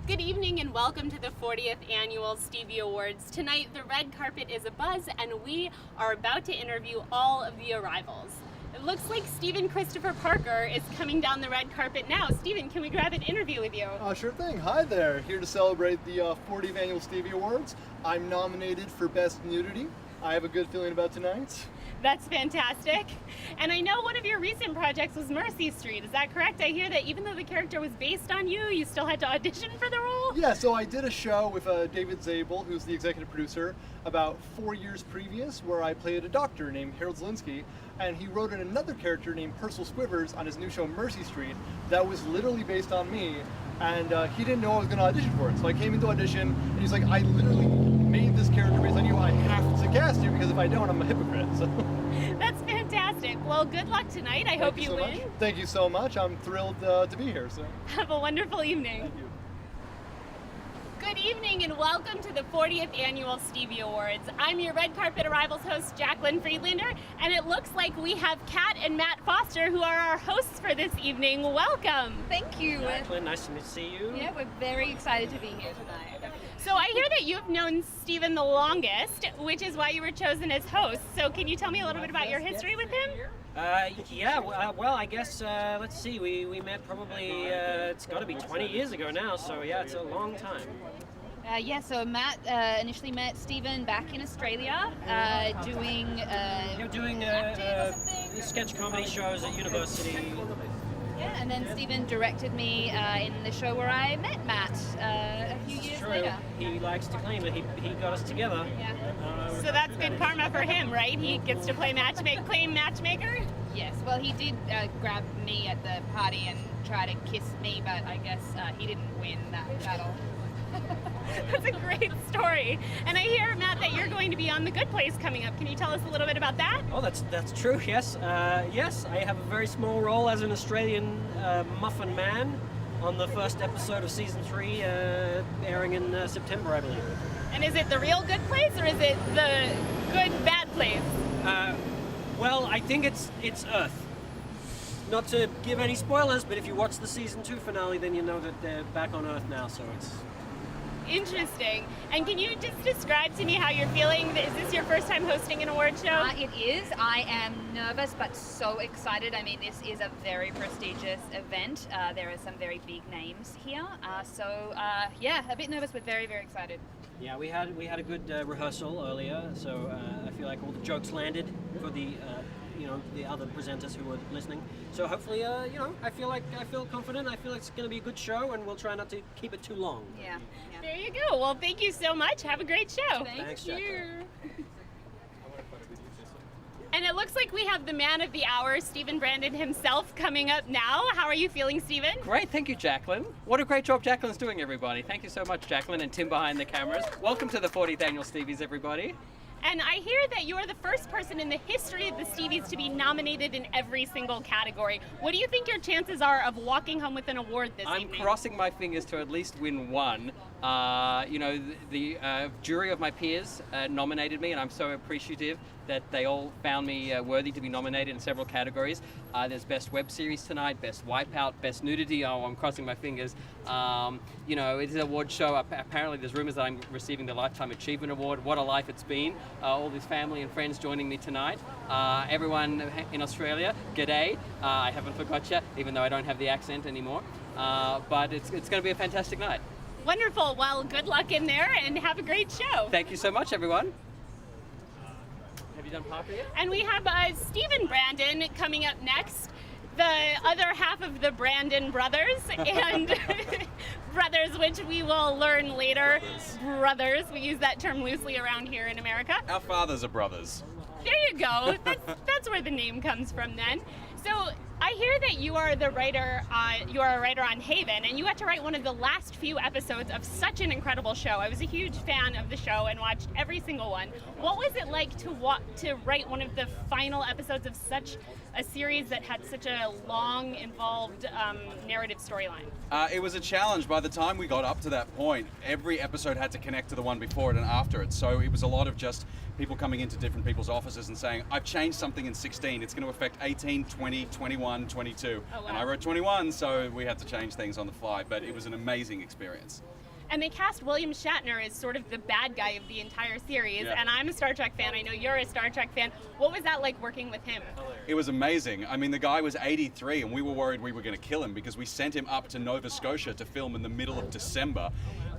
Good evening and welcome to the 40th Annual Stevie Awards. Tonight the red carpet is abuzz and we are about to interview all of the arrivals. It looks like Stephen Christopher Parker is coming down the red carpet now. Stephen, can we grab an interview with you? Sure thing. Hi there. Here to celebrate the 40th Annual Stevie Awards. I'm nominated for Best Nudity. I have a good feeling about tonight. That's fantastic. And I know one of your recent projects was Mercy Street. Is that correct? I hear that even though the character was based on you, you still had to audition for the role? Yeah, so I did a show with David Zabel, who's the executive producer, about 4 years previous, where I played a doctor named Harold Zielinski, and he wrote in another character named Percival Squivers on his new show Mercy Street that was literally based on me, and he didn't know I was going to audition for it. So I came into audition, and he's like, I literally made this character based on you. I have to cast you, because if I don't, I'm a hypocrite. So. That's fantastic. Well, good luck tonight. I hope you win. Thank you so much. I'm thrilled to be here. So. Have a wonderful evening. Thank you. Good evening and welcome to the 40th Annual Stevie Awards. I'm your red carpet arrivals host, Jaclyn Friedlander, and it looks like we have Kat and Matt Foster, who are our hosts for this evening. Welcome. Thank you. Jaclyn, nice to see you. Yeah, we're very excited to be here tonight. So I hear that you've known Stephen the longest, which is why you were chosen as host. So can you tell me a little bit about your history with him? Well, I guess, let's see, we met probably, it's got to be 20 years ago now, so yeah, it's a long time. So Matt initially met Stephen back in Australia, doing sketch comedy shows at university. Yeah, and then Stephen directed me in the show where I met Matt a few years later. He likes to claim that he got us together. Yeah. So that's good karma for him, right? He gets to play matchmaker? Yes, well, he did grab me at the party and try to kiss me, but I guess he didn't win that battle. That's a great story. And I hear, Matt, that you're going to be on The Good Place coming up. Can you tell us a little bit about that? Oh, that's true, yes. Yes, I have a very small role as an Australian muffin man on the first episode of Season 3, airing in September, I believe. And is it the real Good Place, or is it the good bad place? Well, I think it's Earth. Not to give any spoilers, but if you watch the Season 2 finale, then you know that they're back on Earth now, so it's... Interesting. And can you just describe to me how you're feeling? Is this your first time hosting an award show? It is. I am nervous but so excited. I mean, this is a very prestigious event. There are some very big names here. A bit nervous but very, very excited. Yeah, we had a good rehearsal earlier, so I feel like all the jokes landed for the other presenters who were listening. So hopefully, I feel confident. I feel like it's going to be a good show, and we'll try not to keep it too long. Yeah. There you go. Well, thank you so much. Have a great show. Thanks, you. And it looks like we have the man of the hour, Stephen Brandon himself, coming up now. How are you feeling, Stephen? Great, thank you, Jaclyn. What a great job Jaclyn's doing, everybody. Thank you so much, Jaclyn and Tim behind the cameras. Welcome to the 40th Annual Stevies, everybody. And I hear that you're the first person in the history of the Stevies to be nominated in every single category. What do you think your chances are of walking home with an award this evening? I'm crossing my fingers to at least win one. The jury of my peers nominated me, and I'm so appreciative that they all found me worthy to be nominated in several categories. There's Best Web Series tonight, Best Wipeout, Best Nudity. Oh, I'm crossing my fingers. It's an award show. Apparently there's rumors that I'm receiving the Lifetime Achievement Award. What a life it's been. All this family and friends joining me tonight. Everyone in Australia, g'day. I haven't forgot you, even though I don't have the accent anymore. But it's going to be a fantastic night. Wonderful. Well, good luck in there and have a great show. Thank you so much, everyone. Have you done Parker yet? And we have Stephen Brandon coming up next, the other half of the Brandon brothers, and brothers, which we will learn later. Brothers. We use that term loosely around here in America. Our fathers are brothers. There you go. That's where the name comes from then. So I hear that you are a writer on Haven, and you got to write one of the last few episodes of such an incredible show. I was a huge fan of the show and watched every single one. What was it like to write one of the final episodes of such a series that had such a long, involved narrative storyline? It was a challenge. By the time we got up to that point, every episode had to connect to the one before it and after it. So it was a lot of just people coming into different people's offices and saying, I've changed something in 16. It's going to affect 18, 20, 21. 21, 22. Oh, wow. And I wrote 21, so we had to change things on the fly, but it was an amazing experience. And they cast William Shatner as sort of the bad guy of the entire series. Yeah. And I'm a Star Trek fan. I know you're a Star Trek fan. What was that like working with him? It was amazing. I mean, the guy was 83, and we were worried we were going to kill him because we sent him up to Nova Scotia to film in the middle of December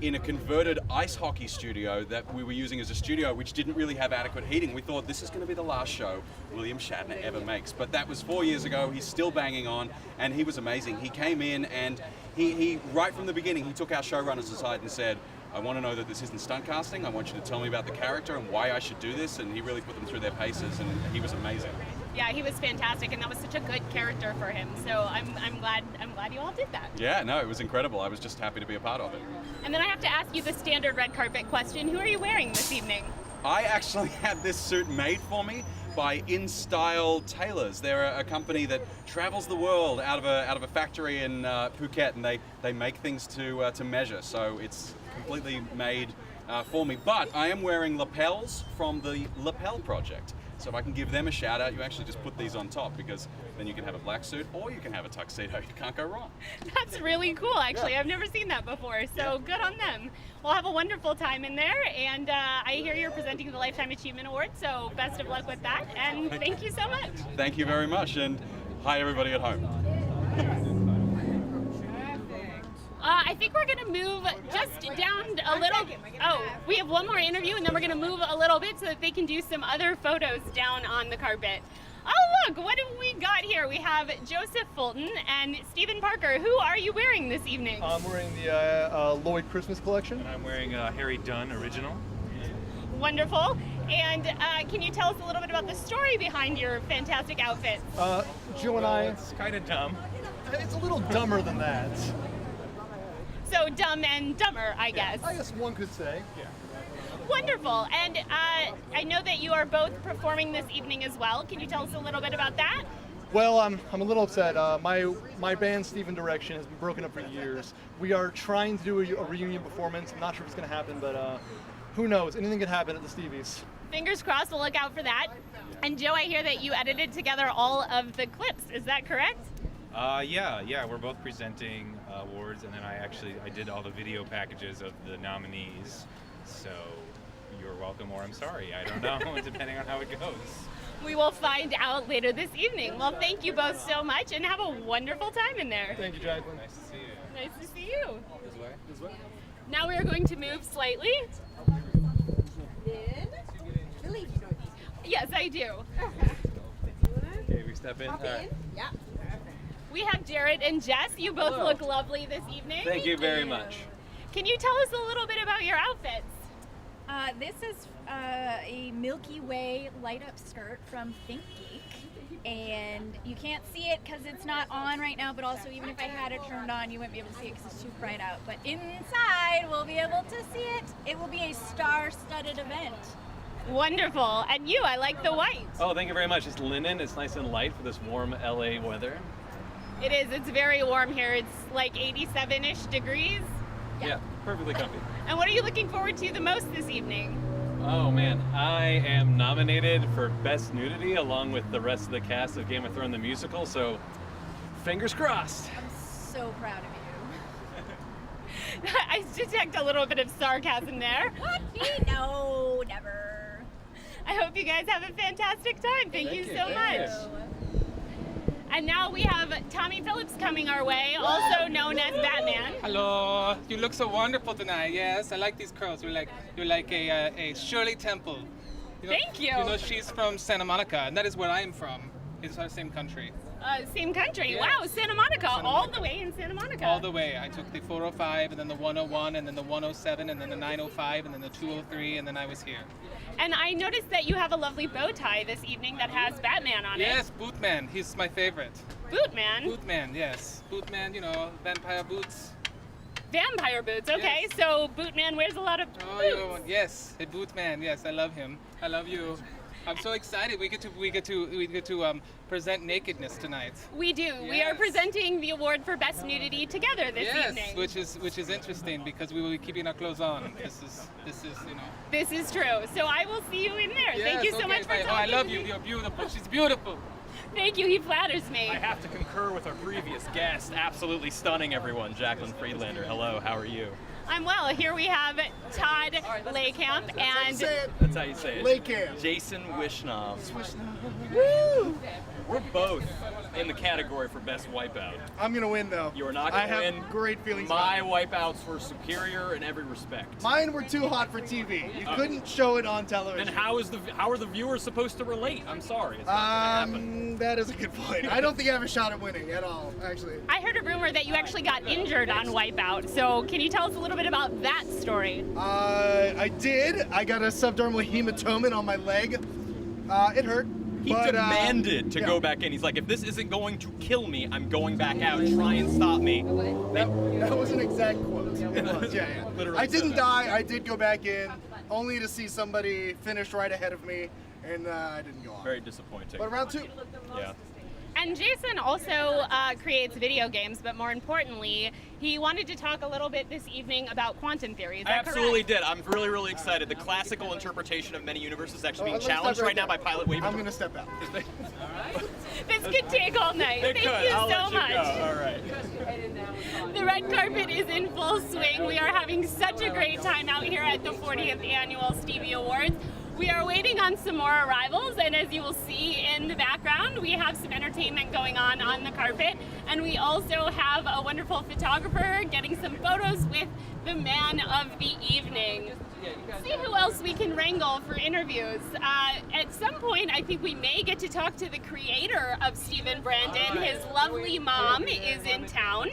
in a converted ice hockey studio that we were using as a studio, which didn't really have adequate heating. We thought this is going to be the last show William Shatner ever makes. But that was 4 years ago. He's still banging on, and he was amazing. He came in, and he right from the beginning, he took our showrunners aside and said, I want to know that this isn't stunt casting. I want you to tell me about the character and why I should do this. And he really put them through their paces, and he was amazing. Yeah, he was fantastic, and that was such a good character for him. So I'm glad you all did that. Yeah, no, it was incredible. I was just happy to be a part of it. And then I have to ask you the standard red carpet question. Who are you wearing this evening? I actually had this suit made for me by In Style Tailors. They're a company that travels the world out of a factory in Phuket, and they make things to measure. So it's completely made for me. But I am wearing lapels from the Lapel Project. So if I can give them a shout out, you actually just put these on top, because then you can have a black suit or you can have a tuxedo. You can't go wrong. That's really cool, actually. Yeah. I've never seen that before, so Yeah. good on them. Well, have a wonderful time in there, and I hear you're presenting the Lifetime Achievement Award, so best of luck with that, and thank you so much. Thank you very much, and hi everybody at home. I think we're going to move just down a little. Oh, we have one more interview, and then we're going to move a little bit so that they can do some other photos down on the carpet. Oh, look, what have we got here? We have Joseph Fulton and Stephen Parker. Who are you wearing this evening? I'm wearing the Lloyd Christmas collection. And I'm wearing a Harry Dunn original. Wonderful. And can you tell us a little bit about the story behind your fantastic outfits? Joe and I, It's kind of dumb. it's a little dumber than that. So Dumb and Dumber, I guess. I guess one could say. Wonderful. And I know that you are both performing this evening as well. Can you tell us a little bit about that? Well, I'm a little upset. My band, Steven Direction, has been broken up for years. We are trying to do a reunion performance. I'm not sure if it's going to happen, but who knows? Anything could happen at the Stevies. Fingers crossed, we'll look out for that. And Joe, I hear that you edited together all of the clips. Is that correct? Yeah, we're both presenting awards, and then I did all the video packages of the nominees. So you're welcome, or I'm sorry. I don't know, depending on how it goes. We will find out later this evening. Well, thank you both so much, and have a wonderful time in there. Thank you, Jaclyn. Nice to see you. Nice to see you. This way. Now we are going to move slightly. Yes, I do. Okay, we step in. All right. We have Jared and Jess. You both Hello. look lovely this evening. Thank you very much. Can you tell us a little bit about your outfits? This is a Milky Way light up skirt from Think Geek. And you can't see it because it's not on right now, but also even if I had it turned on, you wouldn't be able to see it because it's too bright out. But inside, we'll be able to see it. It will be a star-studded event. Wonderful. And you, I like the white. Oh, thank you very much. It's linen. It's nice and light for this warm LA weather. It is. It's very warm here. It's like 87-ish degrees. Yeah, perfectly comfy. And what are you looking forward to the most this evening? Oh man, I am nominated for Best Nudity along with the rest of the cast of Game of Thrones the musical, so fingers crossed. I'm so proud of you. I detect a little bit of sarcasm there. What? Me? No, never. I hope you guys have a fantastic time. Thank you so much. And now we have Tommy Phillips coming our way, also known as Batman. Hello, you look so wonderful tonight. Yes, I like these curls. You're like a Shirley Temple. Thank you. You know she's from Santa Monica, and that is where I'm from. It's our same country. Same country. Yes. Wow, Santa Monica, Santa all Monica. the way in Santa Monica. All the way. I took the 405, and then the 101, and then the 107, and then the 905, and then the 203, and then I was here. And I noticed that you have a lovely bow tie this evening that has Batman on Yes, Bootman. He's my favorite. it. Bootman. Bootman, yes. Bootman, you know, vampire boots. Vampire boots. Okay, Yes. so Bootman wears a lot of boots. Yes, a Bootman. Yes, I love him. I love you. I'm so excited. We get to present nakedness tonight. We do. We are Yes. presenting the award for best nudity together this Yes, evening. which is interesting because we will be keeping our clothes on. This is you know. This is true. So I will see you in there. Thank Yes, you so okay, much for bye. talking Oh, I love to you. me. You're beautiful. She's beautiful. Thank you, he flatters me. I have to concur with our previous guest. Absolutely stunning, everyone. Jaclyn Friedlander. Hello, how are you? I'm well. Here we have Todd Laycamp and That's how you say it. Laycamp. Jason Wishnov. Woo! We're both in the category for best wipeout. I'm gonna win though. You are not going to win. I have great feelings. My about it. wipeouts were superior in every respect. Mine were too hot for TV. You couldn't show it on television. Then how are the viewers supposed to relate? I'm sorry. It's not gonna happen. That is a good point. I don't think I have a shot at winning at all, actually. I heard a rumor that you actually got injured on Wipeout. So can you tell us a little bit about that story? I did. I got a subdermal hematoma on my leg. It hurt. He demanded to go back in. He's like, if this isn't going to kill me, I'm going back out. Try and stop me. That was an exact quote. It was, yeah. Literally I didn't said that. die. I did go back in, only to see somebody finish right ahead of me, and I didn't go on. Very disappointing. But round 2. Yeah. And Jason also creates video games, but more importantly, he wanted to talk a little bit this evening about quantum theory. Is I that absolutely correct? did. I'm really, really excited. The classical interpretation of many universes is actually being Let me stop challenged right now by there. Pilot Wave. I'm gonna step out. This could take all night. It Thank could. you I'll so let you much. go. All right. The red carpet is in full swing. We are having such a great time out here at the 40th Annual Stevie Awards. We are waiting on some more arrivals, and as you will see in the background, we have some entertainment going on the carpet, and we also have a wonderful photographer getting some photos with the man of the evening. See who else we can wrangle for interviews. At some point, I think we may get to talk to the creator of Stephen Brandon. His lovely mom is in town.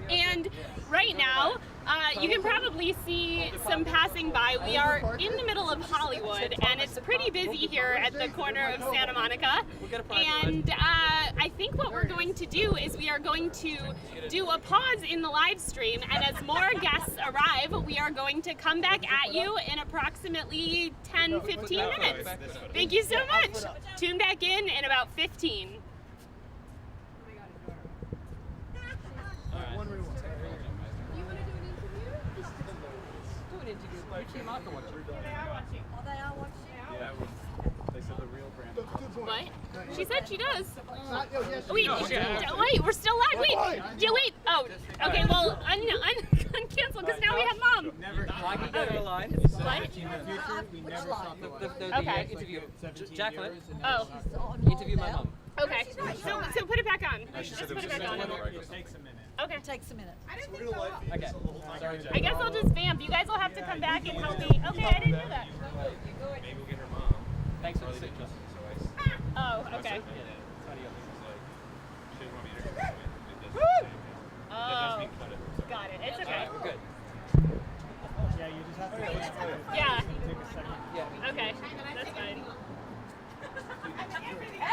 And right now, you can probably see some passing by. We are in the middle of Hollywood, and it's pretty busy here at the corner of Santa Monica. And I think what we're going to do is we are going to do a pause in the live stream, and as more guests arrive, we are going to come back at you in approximately 10-15 minutes. Thank you so much. Tune back in about 15. What? She said she does. Wait, wait, we're still live. Wait, wait. Oh, okay. Well, uncancel because now we have mom. What? Okay. Interview. Jaclyn. Oh. Interview my mom. Okay. So put it back on. Just put it back on. Okay. It takes a minute. Okay. I guess I'll just vamp. You guys will have to come back and help me. Okay, I didn't know that. Maybe we'll get her mom. Thanks for the signal. Oh, okay. Oh, got it. It's okay. We're good. Yeah, you just have to. Yeah. Take a second. Yeah. Okay, that's fine.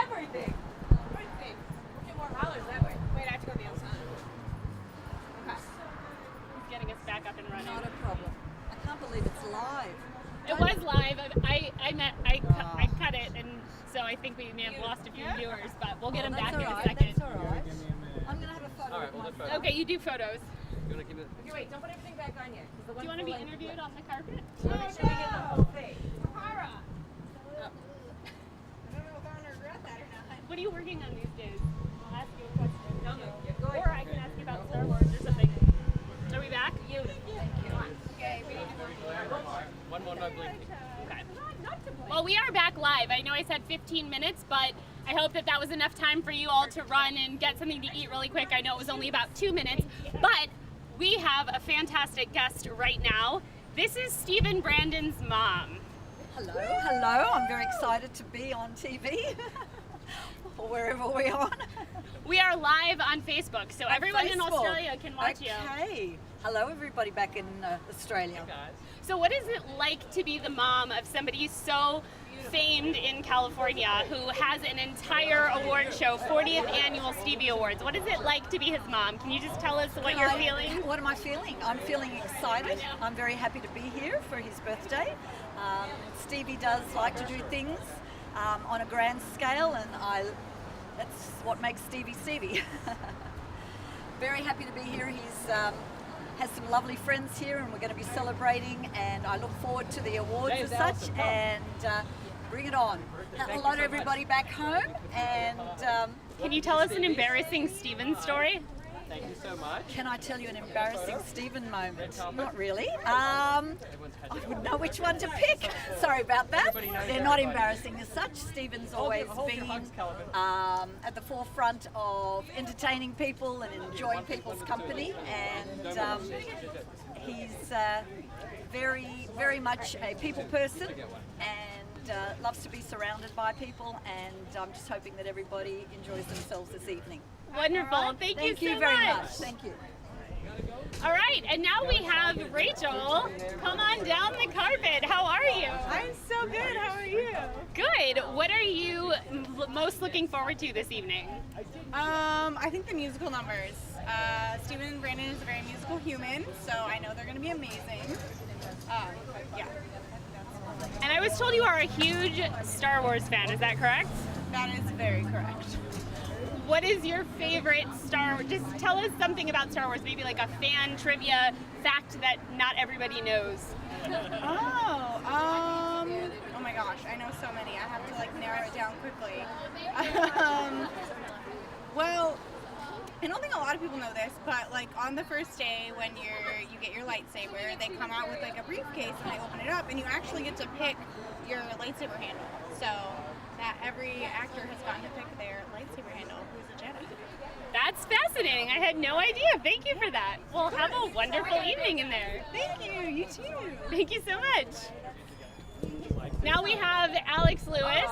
Everything. We'll get more hollers that way. Wait, I have to go to the outside. Okay. He's getting us back up and running. Not a problem. I can't believe it's live. It was live. I cut it, and so I think we may have lost a few viewers, but we'll get them back in a second. That's all right. I'm gonna have a photo. All right, with we'll my do photos. Okay, you do photos. You want to give it? Okay, wait, don't put everything back on yet. Do you want to be interviewed on the carpet? Make sure we get the whole thing. Tahara, I don't know if I'm gonna regret that or not. what are you working on these days? I'll ask you a question. No, yeah, go ahead. Or I can ask you about Star Wars or something. Are we back? Okay, we need to go. One more, no blinking. Okay. Well, we are back live. I know I said 15 minutes, but I hope that was enough time for you all to run and get something to eat really quick. I know it was only about 2 minutes, but we have a fantastic guest right now. This is Stephen Brandon's mom. Hello. I'm very excited to be on TV or wherever we are. We are live on Facebook, so everyone in Facebook. Australia can watch you. Okay. Hello, everybody back in Australia. So what is it like to be the mom of somebody so famed in California who has an entire award show, 40th Annual Stevie Awards? What is it like to be his mom? Can you just tell us what you're feeling? What am I feeling? I'm feeling excited. I'm very happy to be here for his birthday. Stevie does like to do things on a grand scale, and that's what makes Stevie Stevie. Very happy to be here. He's has some lovely friends here, and we're going to be celebrating, and I look forward to the awards as such, and Bring it on. Hello to everybody back home, and Can you tell us an embarrassing Steven story? Thank you so much. can I tell you an embarrassing Stephen moment? Not really. I wouldn't know which one to pick. Sorry about that. They're not embarrassing as such. Stephen's always been at the forefront of entertaining people and enjoying people's company, and he's very, very much a people person, and loves to be surrounded by people, and I'm just hoping that everybody enjoys themselves this evening. Wonderful. Thank you so very much. much. Thank you. All right, and now we have Rachel. Come on down the carpet. How are you? I'm so good. How are you? Good. What are you most looking forward to this evening? I think the musical numbers. Steven and Brandon is a very musical human, so I know they're going to be amazing. Yeah. And I was told you are a huge Star Wars fan. Is that correct? That is very correct. What is your favorite Star Wars? Just tell us something about Star Wars, maybe like a fan trivia fact that not everybody knows. Oh my gosh, I know so many. I have to like narrow it down quickly. Well, I don't think a lot of people know this, but like on the first day when you get your lightsaber, they come out with like a briefcase and they open it up and you actually get to pick your lightsaber handle. So that every actor has gotten to pick their lightsaber handle who's a Jedi. That's fascinating. I had no idea. Thank you for that. Well, have a wonderful evening in there. Thank you. You too. Thank you so much. Now we have Alex Lewis.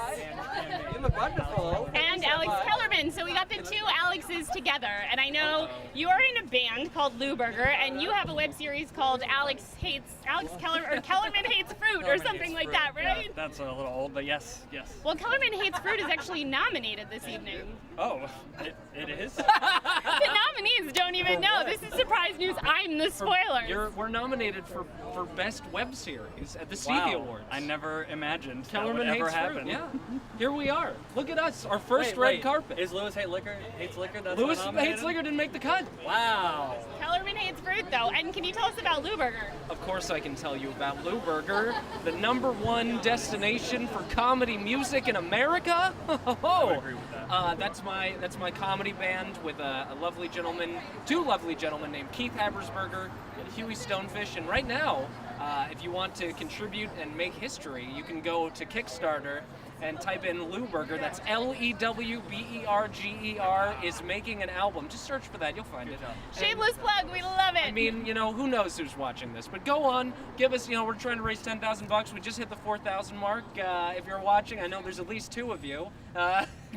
You look wonderful. And Alex Kellerman. So we got the two Alexes together. And I know you are in a band called Lou Burger, and you have a web series called Kellerman Hates Fruit or something like that, right? Yeah, that's a little old, but yes. Well, Kellerman Hates Fruit is actually nominated this evening. Oh, it is? The nominees don't even know. This is surprise news. I'm the spoiler. We're nominated for Best Web Series at the Stevie Awards. I never imagined Kellerman that would ever Hates happen. Fruit. Yeah. Here we are. Look at us. Our first red carpet. Is Lewis Hates Liquor? That's Lewis not nominated? Hates Liquor didn't make the cut. Wow. Kellerman Hates Fruit, though. And can you tell us about Lou Burger? Of course I can tell you about Lou Burger, the #1 destination for comedy music in America. I agree with that. That's my comedy band with two lovely gentlemen named Keith Habersberger and Huey Stonefish. And right now, if you want to contribute and make history, you can go to Kickstarter and type in Lou Burger. That's LEWBERGER is making an album. Just search for that, you'll find it. Shameless plug, we love it. I mean, who knows who's watching this? But go on, give us. We're trying to raise $10,000. We just hit the 4,000 mark. If you're watching, I know there's at least 2 of you.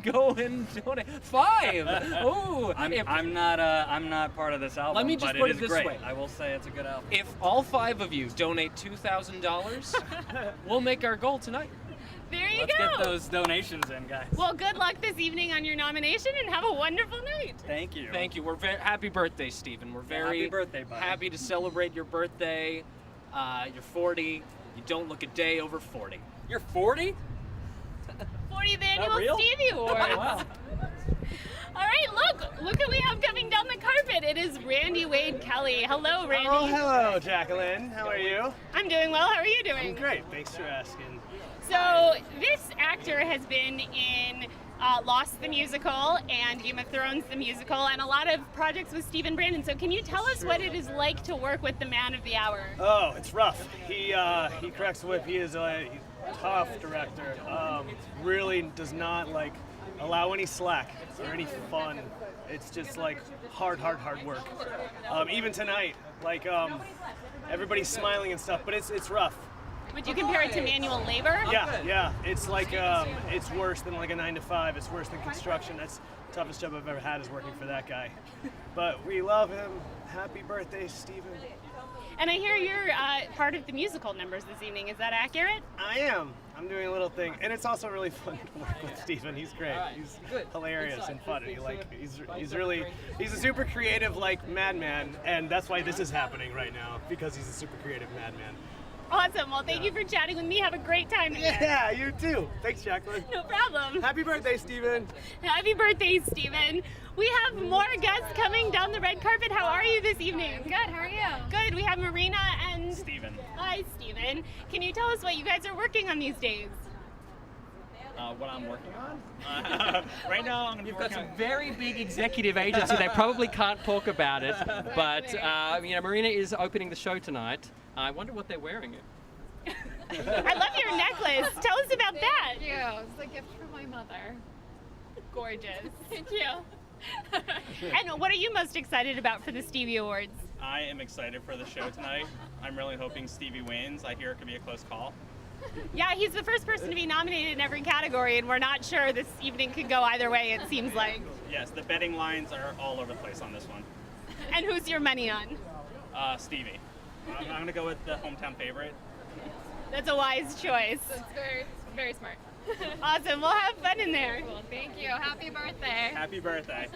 Go and donate. 5. Ooh. I'm not part of this album. Let me just but put it it is this great. way. I will say it's a good album. If all 5 of you donate $2,000, we'll make our goal tonight. There you Let's go. get those donations in, guys. Well, good luck this evening on your nomination, and have a wonderful night. Thank you. Thank you. We're happy birthday, Stephen. We're very happy birthday, buddy. happy to celebrate your birthday. You're 40. You don't look a day over 40. You're 40? 40th real? Annual Stevie Awards. Wow. All right, look who we have coming down the carpet. It is Randy Wade Kelly. Hello, Randy. Oh, hello, Jaclyn. How are you? I'm doing well. How are you doing? I'm great. Thanks for asking. So this actor has been in Lost the Musical and Game of Thrones the Musical and a lot of projects with Stephen Brandon. So can you tell us what it is like to work with the man of the hour? Oh, it's rough. He cracks the whip. He is a tough director. Really does not allow any slack or any fun. It's just hard work. Even tonight, everybody's smiling and stuff, but it's rough. Would you compare it to manual labor? Yeah. It's it's worse than a 9-to-5. It's worse than construction. That's the toughest job I've ever had is working for that guy. But we love him. Happy birthday, Stephen. And I hear you're part of the musical numbers this evening. Is that accurate? I am. I'm doing a little thing, and it's also really fun to work with Stephen. He's great. He's hilarious and funny. He's a super creative madman, and that's why this is happening right now because he's a super creative madman. Awesome. Well, thank you for chatting with me. Have a great time today. Yeah, you too. Thanks, Jaclyn. No problem. Happy birthday, Stephen. Happy birthday, Stephen. We have more guests coming down the red carpet. How are you this evening? Good, how are you? Good. We have Marina and Stephen. Hi, Stephen. Can you tell us what you guys are working on these days? what I'm working on. Right now, I'm going to You've got some very big executive agency. They probably can't talk about it, but Marina is opening the show tonight. I wonder what they're wearing. I love your necklace. Tell us about that. Thank you. It's a gift from my mother. Gorgeous. Thank you. And what are you most excited about for the Stevie Awards? I am excited for the show tonight. I'm really hoping Stevie wins. I hear it could be a close call. Yeah, he's the first person to be nominated in every category, and we're not sure this evening could go either way, it seems like. Yes, the betting lines are all over the place on this one. And who's your money on? Stevie. I'm going to go with the hometown favorite. That's a wise choice. It's very smart. Awesome. We'll have fun in there. Cool. Thank you. Happy birthday. Happy birthday.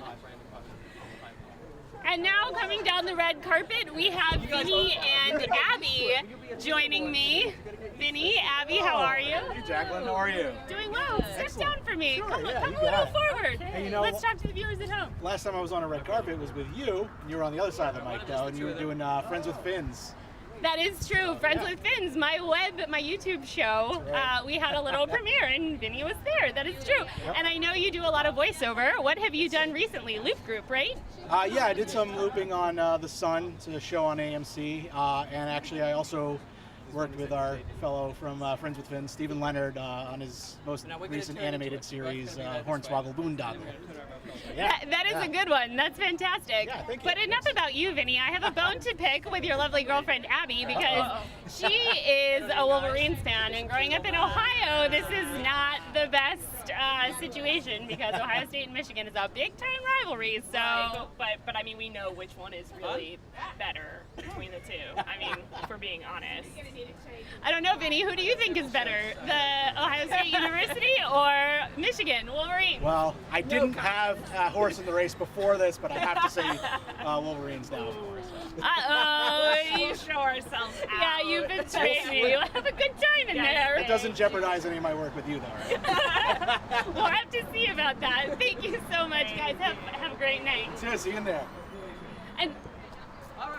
And now coming down the red carpet, we have Vinny and Abby joining me. Vinny, Abby, how are you? Hey, Jaclyn, how are you? Doing well. Sit down for me. Sure, come yeah, come you a little got it. forward. Hey, you know, Let's talk to the viewers at home. Last time I was on a red carpet was with you, and you were on the other side of the mic, though, and you were doing Friends with Fins. That is true. Friends with Fins, my YouTube show. We had a little premiere, and Vinny was there. That is true. Yep. And I know you do a lot of voiceover. What have you done recently? Loop Group, right? Yeah, I did some looping on The Sun, it's a show on AMC, and actually I also worked with our fellow from Friends with Fins, Stephen Leonard, on his most recent animated series, Hornswoggle Boondoggle. Yeah, That is a good one. That's fantastic. Yeah, thank you. But enough about you, Vinny. I have a bone to pick with your lovely girlfriend, Abby, because she is a Wolverines fan. And growing up in Ohio, this is not the best situation because Ohio State and Michigan is a big-time rivalry. So, but I mean, we know which one is really better between the two. I mean, if we're being honest. I don't know, Vinny. Who do you think is better, the Ohio State University or Michigan Wolverines? Well, I didn't have a horse in the race before this, but I have to say Wolverines now. Uh-oh. We'll show ourselves out. Yeah, you've betrayed me. We'll have a good time in there. It doesn't jeopardize any of my work with you, though, right? We'll have to see about that. Thank you so much, guys. Have a great night. See you in there. And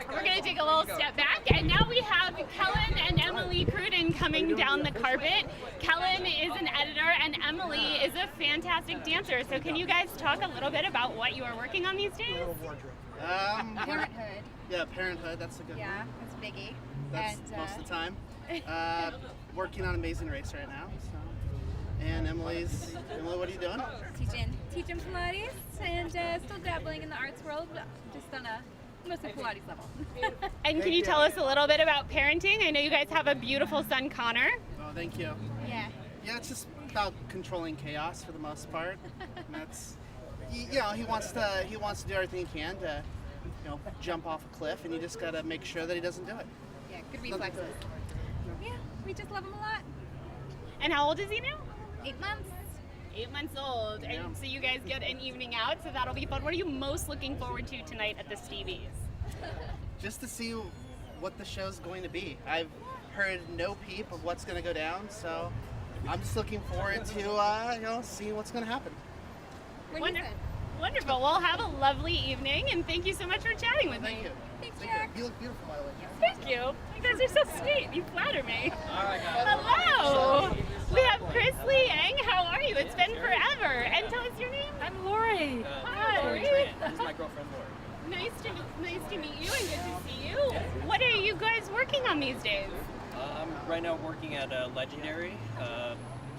we're going to take a little step back, and now we have Kellen and Emily Cruden coming down the carpet. Kellen is an editor, and Emily is a fantastic dancer. So can you guys talk a little bit about what you are working on these days? Parenthood. Yeah, Parenthood, that's a good one. Yeah, that's a biggie. That's And, most of the time. Working on Amazing Race right now. So. And Emily, what are you doing? Teaching Pilates and still dabbling in the arts world, just on a mostly Pilates level. And can you tell us a little bit about parenting? I know you guys have a beautiful son, Connor. Oh, thank you. Yeah. Yeah, it's just about controlling chaos for the most part. And that's, you know, he wants to do everything he can to, you know, jump off a cliff, and you just gotta make sure that he doesn't do it. Yeah, good reflexes. Yeah, we just love him a lot. And how old is he now? 8 months. 8 months old. And so you guys get an evening out, so that'll be fun. What are you most looking forward to tonight at the Stevies? Just to see what the show's going to be. I've heard no peep of what's going to go down, so I'm just looking forward to, you know, see what's going to happen. Wonderful. Well, have a lovely evening, and thank you so much for chatting with me. Thank you. Thanks, Jack. You look beautiful, by the way. Thank you. You guys are so sweet. You flatter me. Hello. We have Chris Lee Yang. How are you? It's been forever. And tell us your name. I'm Lori. Hi. This is my girlfriend Lori. Nice to meet you and good to see you. What are you guys working on these days? I'm right now working at Legendary,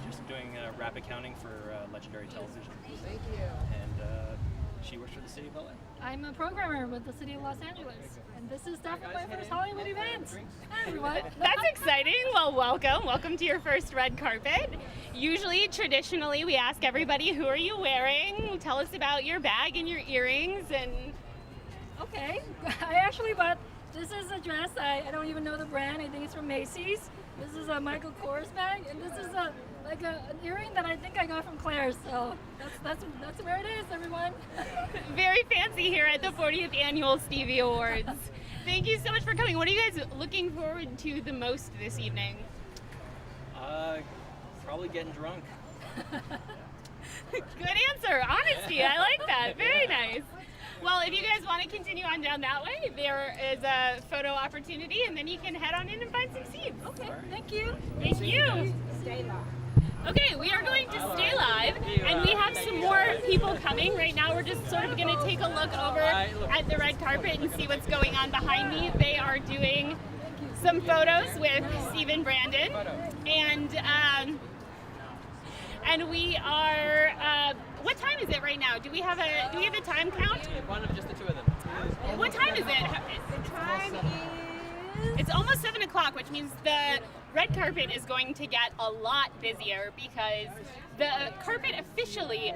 just doing rap accounting for Legendary Television. Thank you. And she works for the city of LA. I'm a programmer with the City of Los Angeles, and this is definitely my first Hollywood event. Hi, everyone. That's exciting. Well, welcome. Welcome to your first red carpet. Usually, traditionally, we ask everybody, who are you wearing? Tell us about your bag and your earrings. And Okay, I actually bought, this is a dress, I don't even know the brand, I think it's from Macy's. This is a Michael Kors bag, and this is an earring that I think I got from Claire's, so that's where it is, everyone. Very fancy here at the 40th Annual Stevie Awards. Thank you so much for coming. What are you guys looking forward to the most this evening? Probably getting drunk. Good answer. Honesty. I like that. Very nice. Well, if you guys want to continue on down that way, there is a photo opportunity, and then you can head on in and find some seats. Okay, thank you. Thank you. Stay there. Okay, we are going to stay live, and we have some more people coming. Right now, we're just sort of going to take a look over at the red carpet and see what's going on behind me. They are doing some photos with Stephen Brandon, and we are. What time is it right now? Do we have a time count? One of just the two of them. What time is it? The time is. It's almost 7 o'clock, which means the red carpet is going to get a lot busier because the carpet officially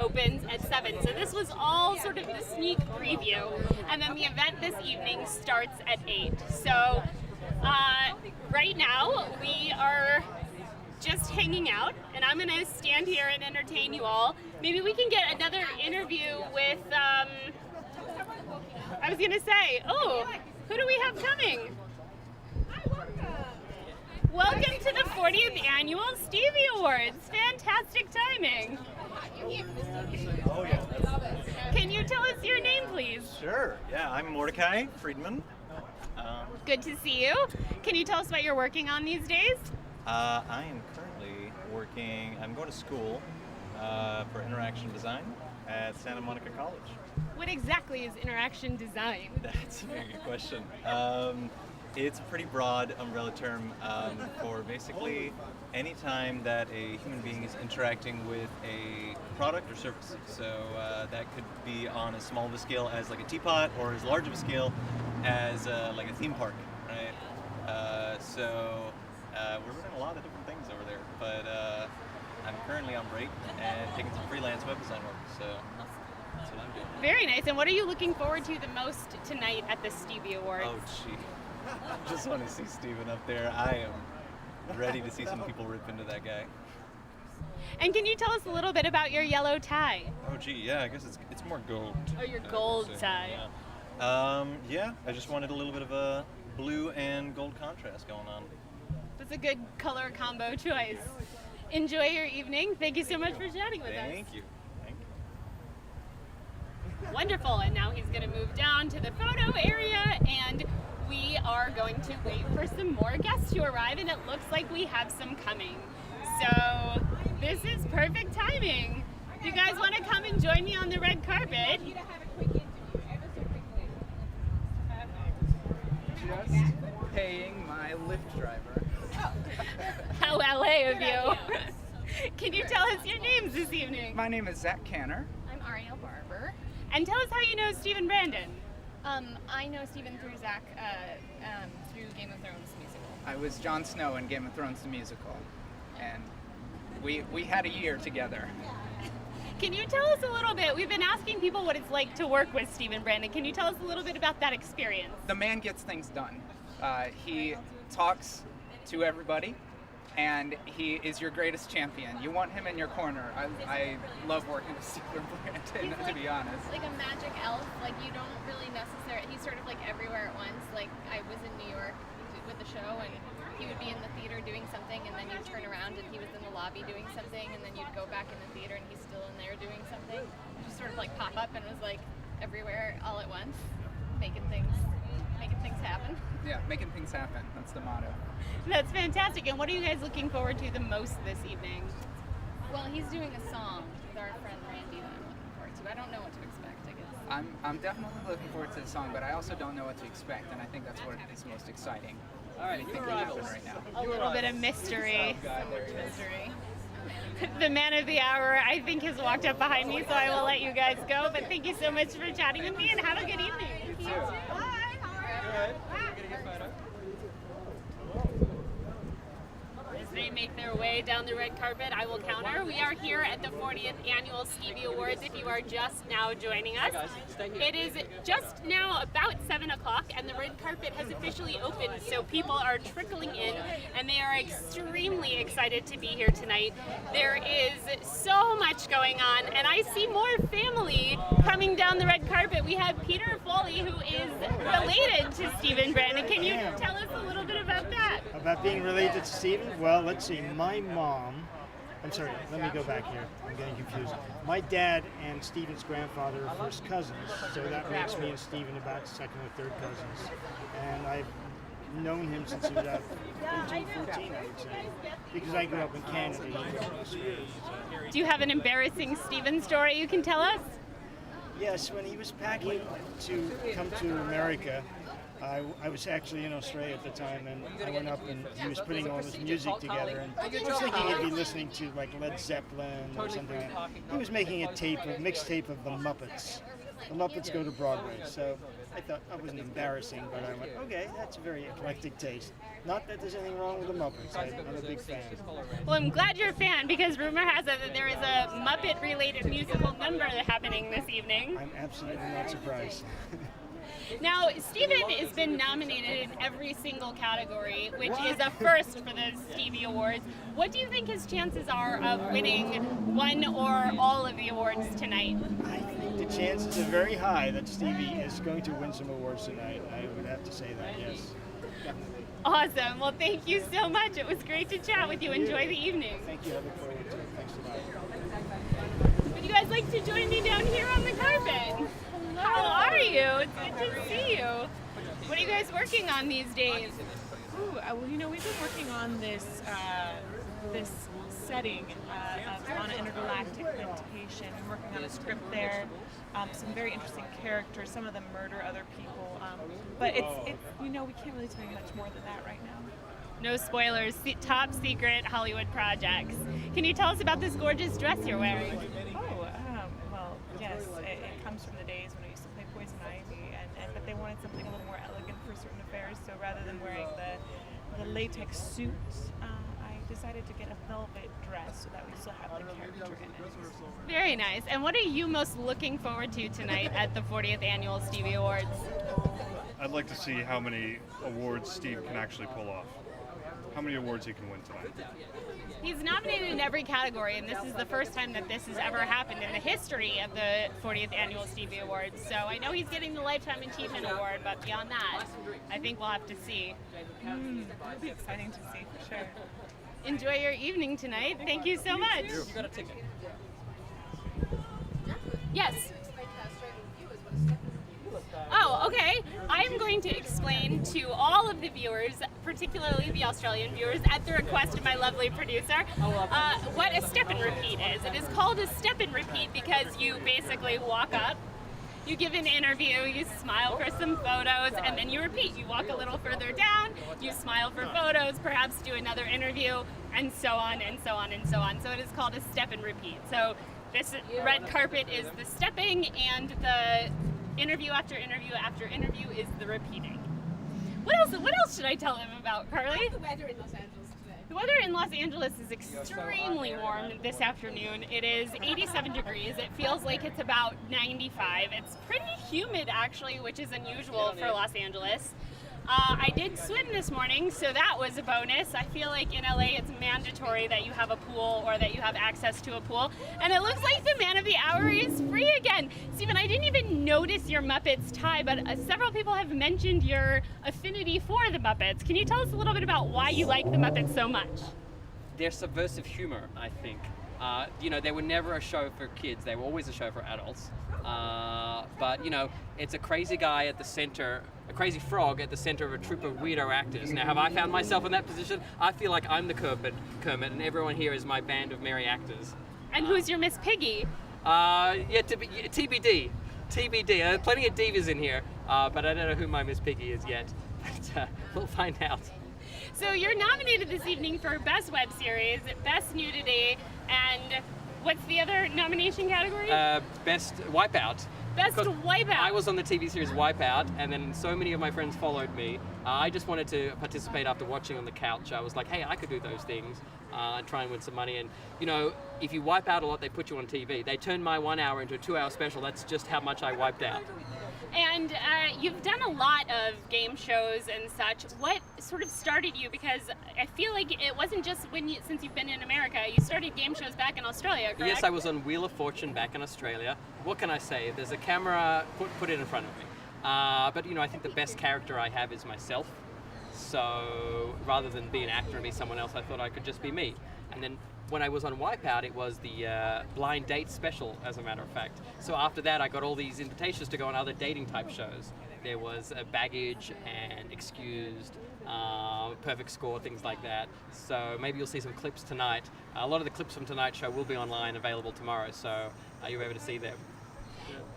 opens at 7. So this was all sort of the sneak preview, and then the event this evening starts at 8. So right now we are just hanging out, and I'm gonna stand here and entertain you all. Maybe we can get another interview with, I was gonna say, oh, who do we have coming? Welcome to the 40th Annual Stevie Awards. Fantastic timing. Oh, yeah. Can you tell us your name, please? Sure. Yeah, I'm Mordecai Friedman. Good to see you. Can you tell us what you're working on these days? I am currently I'm going to school for interaction design at Santa Monica College. What exactly is interaction design? That's a very good question. It's a pretty broad umbrella term for basically any time that a human being is interacting with a product or service. So that could be on as small of a scale as like a teapot, or as large of a scale as like a theme park, right? So we're doing a lot of different things over there, but I'm currently on break and taking some freelance web design work, so that's what I'm doing. Very nice. And what are you looking forward to the most tonight at the Stevie Awards? Oh, gee. Just want to see Steven up there. I am ready to see some people rip into that guy. And can you tell us a little bit about your yellow tie? Oh, gee, yeah, I guess it's more gold. Oh, your gold tie. Yeah. Yeah, I just wanted a little bit of a blue and gold contrast going on. That's a good color combo choice. Enjoy your evening. Thank you so much for chatting with us. Thank you. Wonderful. And now he's going to move down to the photo area, and we are going to wait for some more guests to arrive, and it looks like we have some coming. So this is perfect timing. Do you guys want to come and join me on the red carpet? Just paying my Lyft driver. How LA of you. Can you tell us your names this evening? My name is Zach Canner. I'm Ariel Barber. And tell us how you know Stephen Brandon. I know Stephen through Zach through Game of Thrones the musical. I was Jon Snow in Game of Thrones the musical, and we had a year together. Can you tell us a little bit? We've been asking people what it's like to work with Stephen Brandon. Can you tell us a little bit about that experience? The man gets things done. He talks to everybody, and he is your greatest champion. You want him in your corner. I love working with Stephen Brandon, to be honest. Like a magic elf. Like you don't really necessarily. He's sort of like everywhere at once. Like I was in New York with the show, and he would be in the theater doing something, and then you'd turn around and he was in the lobby doing something, and then you'd go back in the theater and he's still in there doing something. Just sort of like pop up and was like everywhere all at once, making things happen. Yeah, making things happen. That's the motto. That's fantastic. And what are you guys looking forward to the most this evening? Well, he's doing a song with our friend Randy that I'm looking forward to. I don't know what to expect, I guess. I'm definitely looking forward to the song, but I also don't know what to expect, and I think that's what is most exciting. All right, Anything can happen right now. A little bit of mystery. God, there he is. Mystery. The man of the hour, I think, has walked up behind me, so I will let you guys go. But thank you so much for chatting with me, and have a good evening. You too. Bye. Good. As they make their way down the red carpet, I will counter. We are here at the 40th Annual Stevie Awards. If you are just now joining us, it is just now about 7 o'clock, and the red carpet has officially opened, so people are trickling in, and they are extremely excited to be here tonight. There is so much going on, and I see more family coming down the red carpet. We have Peter Foley, who is related to Stephen Brandon. Can you tell us a little bit about that? About being related to Stephen? Well, let's see. My mom, I'm sorry, let me go back here. I'm getting confused. My dad and Stephen's grandfather are first cousins, so that makes me and Stephen about second or third cousins. And I've known him since he was about 13, 14, I would say, because I grew up in Canada. He grew up in Australia. So. Do you have an embarrassing Steven story you can tell us? Yes, when he was packing to come to America, I was actually in Australia at the time, and I went up and he was putting all his music together, and I was thinking he'd be listening to like Led Zeppelin or something like that. He was making a mixtape of the Muppets. The Muppets Go to Broadway, so I thought that wasn't embarrassing, but I went, okay, that's a very eclectic taste. Not that there's anything wrong with the Muppets, I'm a big fan. Well, I'm glad you're a fan, because rumor has it that there is a Muppet-related musical number happening this evening. I'm absolutely not surprised. Now, Steven has been nominated in every single category, which is a first for the Stevie Awards. What do you think his chances are of winning one or all of the awards tonight? I think the chances are very high that Stevie is going to win some awards tonight. I would have to say that, yes. Definitely. Awesome. Well, thank you so much. It was great to chat with you. Enjoy the evening. Thank you. I look forward to it. Thanks a lot. Would you guys like to join me down here on the carpet? How are you? It's good to see you. What are you guys working on these days? Ooh, well, you know, we've been working on this this setting on an intergalactic meditation. We're working on a script there. Some very interesting characters. Some of them murder other people. But it's you know, we can't really tell you much more than that right now. No spoilers. Top secret Hollywood projects. Can you tell us about this gorgeous dress you're wearing? Oh, well, yes. It comes from the days when I used to play Poison Ivy, but they wanted something a little more elegant for certain affairs. So rather than wearing the latex suit, I decided to get a velvet dress so that we still have the character in it. Very nice. And what are you most looking forward to tonight at the 40th Annual Stevie Awards? I'd like to see how many awards Steve can actually pull off. How many awards he can win tonight. He's nominated in every category, and this is the first time that this has ever happened in the history of the 40th Annual Stevie Awards. So I know he's getting the Lifetime Achievement Award, but beyond that, I think we'll have to see. It'll be exciting to see for sure. Enjoy your evening tonight. Thank you so much. You got a ticket. Yes. Oh, okay. I'm going to explain to all of the viewers, particularly the Australian viewers, at the request of my lovely producer, what a step and repeat is. It is called a step and repeat because you basically walk up, you give an interview, you smile for some photos, and then you repeat. You walk a little further down, you smile for photos, perhaps do another interview, and so on and so on and so on. So it is called a step and repeat. So this red carpet is the stepping, and the interview after interview after interview is the repeating. What else should I tell him about, Carly? How's the weather in Los Angeles today? The weather in Los Angeles is extremely warm this afternoon. It is 87 degrees. It feels like it's about 95. It's pretty humid, actually, which is unusual for Los Angeles. I did swim this morning, so that was a bonus. I feel like in LA it's mandatory that you have a pool or that you have access to a pool. And it looks like the man of the hour is free again. Stephen, I didn't even notice your Muppets tie, but several people have mentioned your affinity for the Muppets. Can you tell us a little bit about why you like the Muppets so much? Their subversive humor, I think. You know, they were never a show for kids. They were always a show for adults. But, you know, it's a crazy guy at the center, a crazy frog at the center of a troupe of weirdo actors. Now, have I found myself in that position? I feel like I'm the Kermit, and everyone here is my band of merry actors. And who's your Miss Piggy? TBD. Plenty of divas in here, but I don't know who my Miss Piggy is yet. But we'll find out. So you're nominated this evening for Best Web Series, Best Nudity, and what's the other nomination category? Best Wipeout. Best Wipeout. I was on the TV series Wipeout, and then so many of my friends followed me. I just wanted to participate after watching on the couch. I was like, hey, I could do those things and try and win some money. And, you know, if you wipe out a lot, they put you on TV. They turned my 1 hour into a 2 hour special. That's just how much I wiped out. And you've done a lot of game shows and such. What sort of started you? Because I feel like it wasn't just since you've been in America. You started game shows back in Australia, correct? Yes, I was on Wheel of Fortune back in Australia. What can I say? If there's a camera, put it in front of me. But, you know, I think the best character I have is myself. So rather than be an actor and be someone else, I thought I could just be me. And then when I was on Wipeout, it was the blind date special, as a matter of fact. So after that, I got all these invitations to go on other dating type shows. There was Baggage and Excused, Perfect Score, things like that. So maybe you'll see some clips tonight. A lot of the clips from tonight's show will be online, available tomorrow, so you'll be able to see them.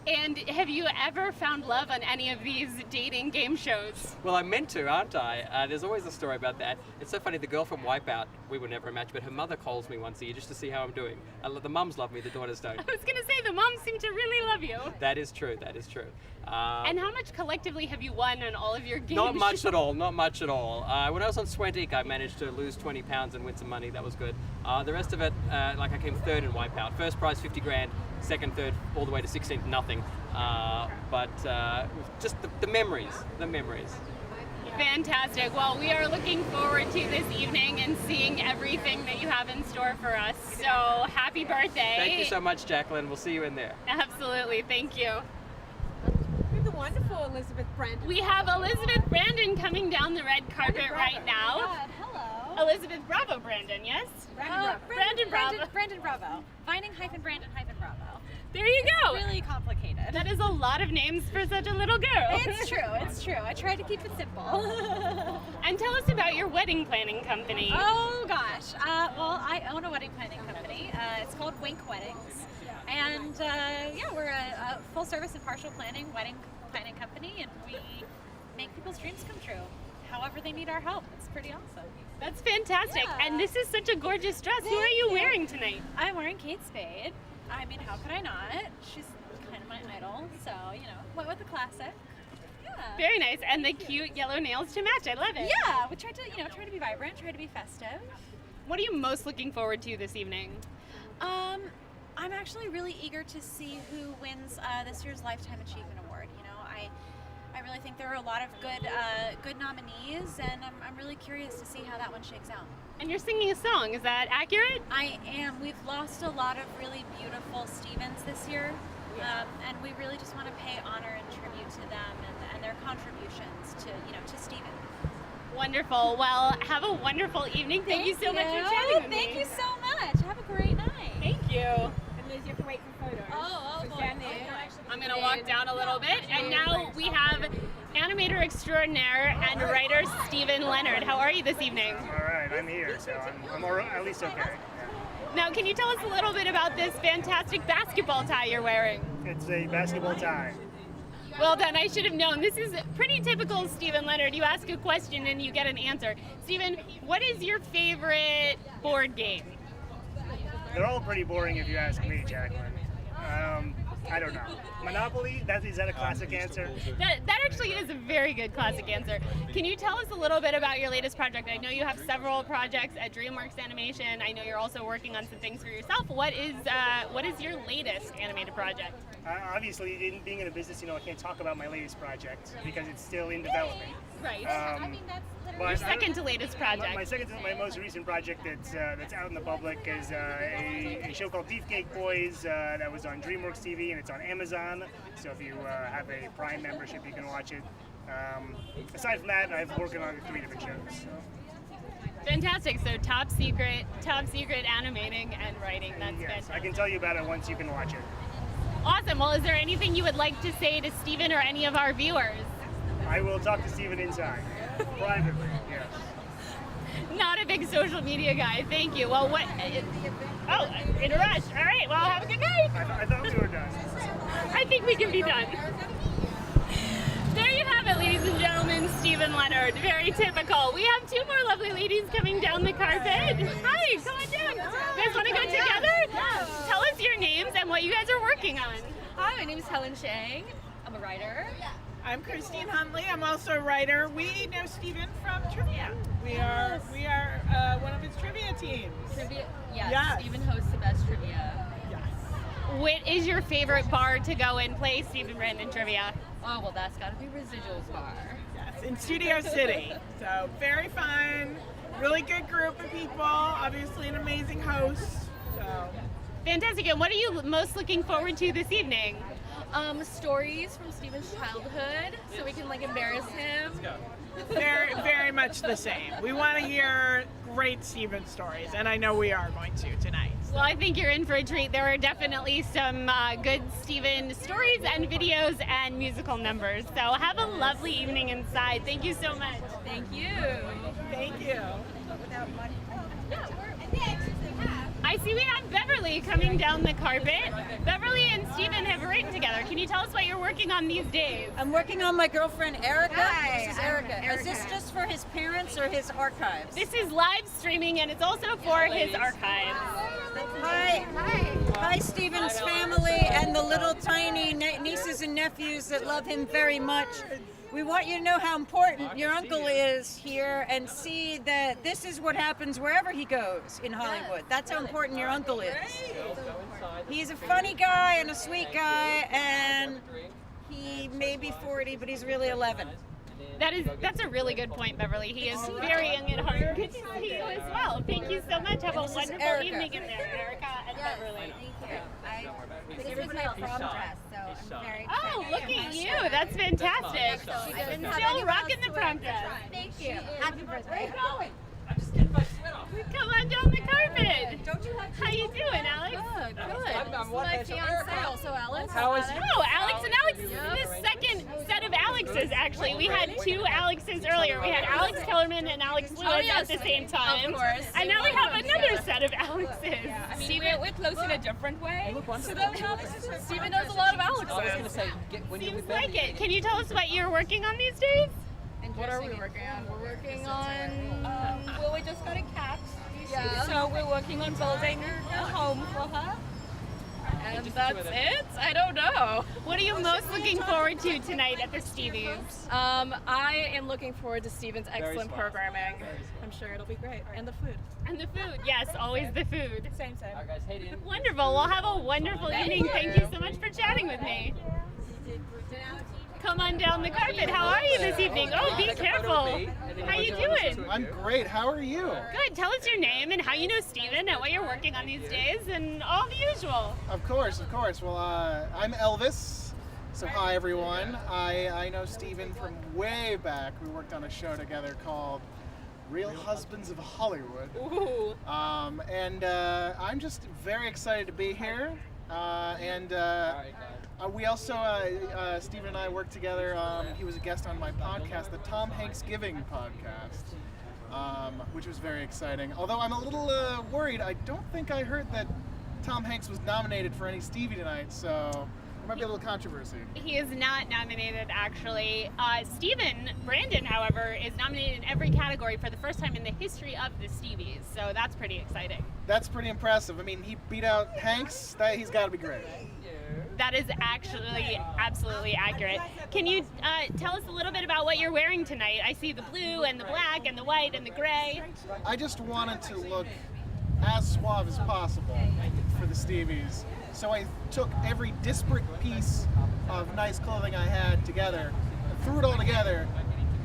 And have you ever found love on any of these dating game shows? Well, I'm meant to, aren't I? There's always a story about that. It's so funny, the girl from Wipeout, we were never a match, but her mother calls me once a year just to see how I'm doing. The mums love me, the daughters don't. I was going to say, the moms seem to really love you. That is true, that is true. And how much collectively have you won on all of your games? Not much at all, not much at all. When I was on Swantique, I managed to lose 20 pounds and win some money, that was good. The rest of it, like I came third in Wipeout. First prize, 50 grand, second, third, all the way to 16th, nothing. But just the memories, Fantastic. Well, we are looking forward to this evening and seeing everything that you have in store for us. So happy birthday. Thank you so much, Jaclyn. We'll see you in there. Absolutely. Thank you. We have the wonderful Elizabeth Brandon. We have Elizabeth Brandon coming down the red carpet right now. God, hello. Elizabeth Bravo Brandon, yes? Brandon Bravo. Brandon Bravo. Finding -Brandon -Bravo. There you go. It's really complicated. That is a lot of names for such a little girl. It's true. I try to keep it simple. And tell us about your wedding planning company. Oh gosh. Well, I own a wedding planning company. It's called Wink Weddings. And yeah, we're a full service and partial planning wedding planning company, and we make people's dreams come true. However they need our help. It's pretty awesome. That's fantastic. Yeah. And this is such a gorgeous dress. Who are you wearing tonight? I'm wearing Kate Spade. I mean, how could I not? She's kind of my idol, so, you know, went with the classic. Yeah. Very nice. And the cute yellow nails to match. I love it. Yeah, we tried to, try to be vibrant, try to be festive. What are you most looking forward to this evening? I'm actually really eager to see who wins this year's Lifetime Achievement Award. You know, I really think there are a lot of good nominees, and I'm really curious to see how that one shakes out. And you're singing a song, is that accurate? I am. We've lost a lot of really beautiful Stevens this year, and we really just want to pay honor and tribute to them and their contributions to Steven. Wonderful. Well, have a wonderful evening. Thank you so much for chatting with me. Thank you so much. Have a great night. Thank you. And Liz, you have to wait for photos. I'm going to walk down a little bit, and now we have animator extraordinaire and writer Stephen Leonard. How are you this evening? All right, I'm here, so I'm all right, at least okay. Now, can you tell us a little bit about this fantastic basketball tie you're wearing? It's a basketball tie. Well done, I should have known. This is pretty typical Stephen Leonard. You ask a question and you get an answer. Stephen, what is your favorite board game? They're all pretty boring if you ask me, Jaclyn. I don't know. Monopoly? Is that a classic answer? That actually is a very good classic answer. Can you tell us a little bit about your latest project? I know you have several projects at DreamWorks Animation. I know you're also working on some things for yourself. What is your latest animated project? Obviously, being in a business, I can't talk about my latest project because it's still in development. Right. Your second to latest project. My most recent project that's out in the public is a show called Beefcake Boys that was on DreamWorks TV, and it's on Amazon. So if you have a Prime membership, you can watch it. Aside from that, I've working on 3 different shows. So. Fantastic. So top secret animating and writing. That's yes, fantastic. I can tell you about it once you can watch it. Awesome. Well, is there anything you would like to say to Stephen or any of our viewers? I will talk to Stephen inside, privately, yes. Not a big social media guy. Thank you. Well, Oh, in a rush. All right. Well, have a good night. I thought we were done. I think we can be done. There you have it, ladies and gentlemen. Stephen Leonard. Very typical. We have 2 more lovely ladies coming down the carpet. Hi, come on down. You guys want to go together? Yeah. Tell us your names and what you guys are working on. Hi, my name is Helen Chang. I'm a writer. I'm Christine Huntley. I'm also a writer. We know Stephen from trivia. We are one of his trivia teams. Trivia, yes. Stephen hosts the best trivia. Yes. What is your favorite bar to go and play Stephen Brandon trivia? Oh, well, that's got to be Residuals Bar. Yes, in Studio City. So very fun, really good group of people. Obviously, an amazing host. So fantastic. And what are you most looking forward to this evening? Stories from Stephen's childhood, so we can embarrass him. Very, very much the same. We want to hear great Steven stories, and I know we are going to tonight. Well, I think you're in for a treat. There are definitely some good Steven stories and videos and musical numbers. So have a lovely evening inside. Thank you so much. Thank you. Thank you. I see we have Beverly coming down the carpet. Beverly and Steven have written together. Can you tell us what you're working on these days? I'm working on my girlfriend Erica. Hi, This is I'm Erica. Erica. Is this just for his parents or his archives? This is live streaming and it's also for his archives. Hi. Hi, Steven's family and the little tiny nieces and nephews that love him very much. We want you to know how important your uncle is here and see that this is what happens wherever he goes in Hollywood. That's how important your uncle is. He's a funny guy and a sweet guy, and he may be 40, but he's really 11. That's a really good point, Beverly. He is very young at heart. Good to see you as well. Thank you so much. Have a wonderful evening in there, Erica and Beverly. This is my prom dress, so I'm very excited. Oh, look at you. That's fantastic. Still rocking the prom dress. Thank you. Happy birthday. Come on down the carpet. How you doing, Alex? Good. This is my fiance also, Alex. How is Oh, Alex and Alex. This is the second set of Alexes, actually. We had two Alexes earlier. We had Alex Kellerman and Alex Lewis at the same time. Of course. And now we have another set of Alexes. I mean, we're close in a different way. So those Alexes, Steven knows a lot of Alexes. I was going to say, when you Seems like it. Can you tell us what you're working on these days? What are we working on? We're working on. Well, we just got a cat. So we're working on building a home for her. And that's it? I don't know. What are you most looking forward to tonight at the Stevies? I am looking forward to Steven's excellent programming. I'm sure it'll be great. And the food. And the food, yes, always the food. Same. All right, guys, head in. Wonderful. Well, have a wonderful evening. Thank you so much for chatting with me. Come on down the carpet. How are you this evening? Oh, be careful. How you doing? I'm great. How are you? Good. Tell us your name and how you know Steven and what you're working on these days and all the usual. Of course. Well, I'm Elvis. So hi, everyone. I know Steven from way back. We worked on a show together called Real Husbands of Hollywood. Ooh. I'm just very excited to be here. We also, Steven and I worked together. He was a guest on my podcast, the Tom Hanks Giving podcast, which was very exciting. Although I'm a little worried. I don't think I heard that Tom Hanks was nominated for any Stevie tonight, so there might be a little controversy. He is not nominated, actually. Steven Brandon, however, is nominated in every category for the first time in the history of the Stevies, so that's pretty exciting. That's pretty impressive. I mean, he beat out Hanks. He's got to be great. That is actually absolutely accurate. Can you tell us a little bit about what you're wearing tonight? I see the blue and the black and the white and the gray. I just wanted to look as suave as possible for the Stevies. So I took every disparate piece of nice clothing I had together and threw it all together,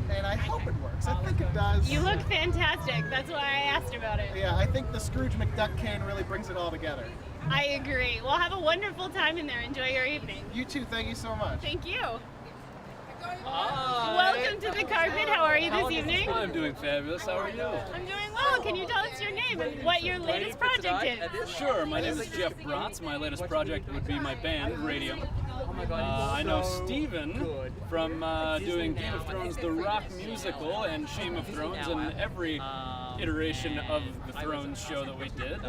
and I hope it works. I think it does. You look fantastic. That's why I asked about it. Yeah, I think the Scrooge McDuck cane really brings it all together. I agree. Well, have a wonderful time in there. Enjoy your evening. You too. Thank you so much. Thank you. Hi. Welcome to the carpet. How are you this evening? I'm doing fabulous. How are you? I'm doing well. Can you tell us your name and what your latest project is? Sure. My name is Jeff Bratz. My latest project would be my band, Radium. I know Steven from doing Game of Thrones, the rock musical, and Shame of Thrones, and every iteration of the Thrones show that we did.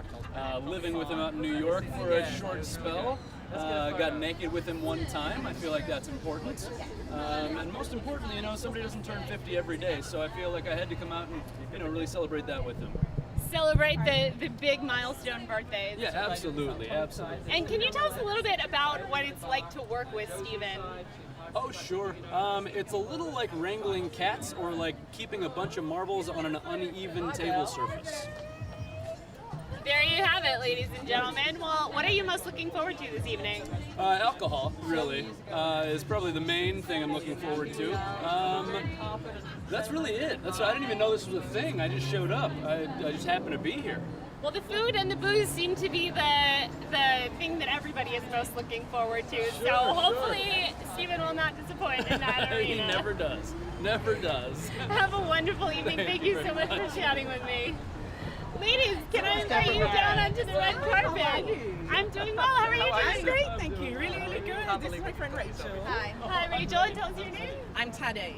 Living with him out in New York for a short spell. Got naked with him one time. I feel like that's important. And most importantly, somebody doesn't turn 50 every day, so I feel like I had to come out and, really celebrate that with him. Celebrate the big milestone birthdays. Yeah, absolutely. And can you tell us a little bit about what it's like to work with Steven? Oh, sure. It's a little like wrangling cats or like keeping a bunch of marbles on an uneven table surface. There you have it, ladies and gentlemen. Well, what are you most looking forward to this evening? Alcohol, really, is probably the main thing I'm looking forward to. That's really it. I didn't even know this was a thing. I just showed up. I just happened to be here. Well, the food and the booze seem to be the thing that everybody is most looking forward to. So hopefully Stephen will not disappoint in that arena. He never does. Never does. Have a wonderful evening. Thank you so much for chatting with me. Ladies, can I invite you down onto the red carpet? I'm doing well. How are you doing? I'm great, thank you. Really, really good. This is my friend Rachel. Hi. Hi, Rachel. And tell us your name. I'm Tade.